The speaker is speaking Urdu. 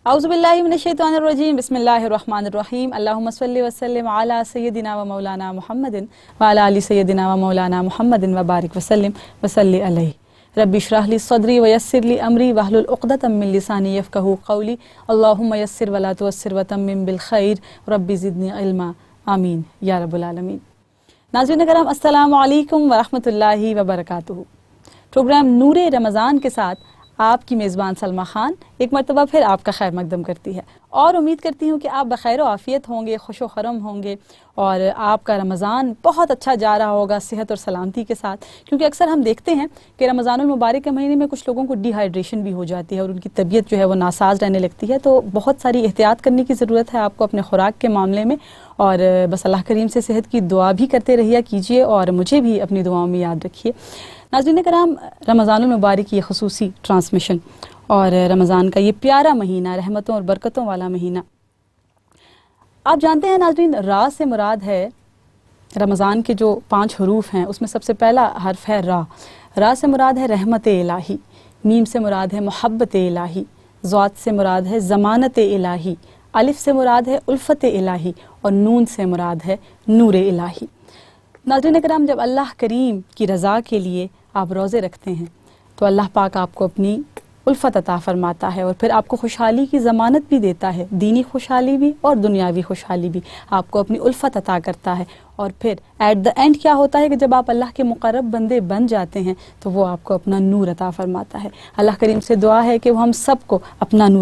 اعوذ باللہ من الشیطان الرجیم بسم اللہ الرحمن الرحیم اللہم صلی وسلم علی سیدنا و مولانا محمد وعلی آل سیدنا و مولانا محمد وبارک وسلم وصلی علیہ رب اشرح لی صدری ویسر لی امری واحلل عقدۃ من لسانی یفقہوا قولی اللہم یسر ولا تعسر وتمم بالخیر رب زدنی علما آمین یا رب العالمین۔ ناظرین کرام السلام علیکم ورحمۃ اللہ وبرکاتہ۔ پروگرام نور رمضان کے ساتھ آپ کی میزبان سلمہ خان ایک مرتبہ پھر آپ کا خیر مقدم کرتی ہے اور امید کرتی ہوں کہ آپ بخیر و عافیت ہوں گے، خوش و خرم ہوں گے اور آپ کا رمضان بہت اچھا جا رہا ہوگا صحت اور سلامتی کے ساتھ، کیونکہ اکثر ہم دیکھتے ہیں کہ رمضان المبارک کے مہینے میں کچھ لوگوں کو ڈی ہائیڈریشن بھی ہو جاتی ہے اور ان کی طبیعت جو ہے وہ ناساز رہنے لگتی ہے، تو بہت ساری احتیاط کرنے کی ضرورت ہے آپ کو اپنے خوراک کے معاملے میں، اور بس اللہ کریم سے صحت کی دعا بھی کرتے رہیا کیجیے اور مجھے بھی اپنی دعاؤں میں یاد رکھیے۔ ناظرین کرام، رمضان المبارک یہ خصوصی ٹرانسمیشن اور رمضان کا یہ پیارا مہینہ، رحمتوں اور برکتوں والا مہینہ، آپ جانتے ہیں ناظرین، را سے مراد ہے رمضان کے جو 5 حروف ہیں اس میں سب سے پہلا حرف ہے را۔ را سے مراد ہے رحمت الہی، میم سے مراد ہے محبت الہی، ضاد سے مراد ہے ضمانت الہی، الف سے مراد ہے الفت الہی اور نون سے مراد ہے نور الہی۔ ناظرین کرام، جب اللہ کریم کی رضا کے لیے آپ روزے رکھتے ہیں تو اللہ پاک آپ کو اپنی الفت عطا فرماتا ہے اور پھر آپ کو خوشحالی کی ضمانت بھی دیتا ہے، دینی خوشحالی بھی اور دنیاوی خوشحالی بھی، آپ کو اپنی الفت عطا کرتا ہے، اور پھر ایٹ دا اینڈ کیا ہوتا ہے کہ جب آپ اللہ کے مقرب بندے بن جاتے ہیں تو وہ آپ کو اپنا نور عطا فرماتا ہے۔ اللہ کریم سے دعا ہے کہ وہ ہم سب کو اپنا نور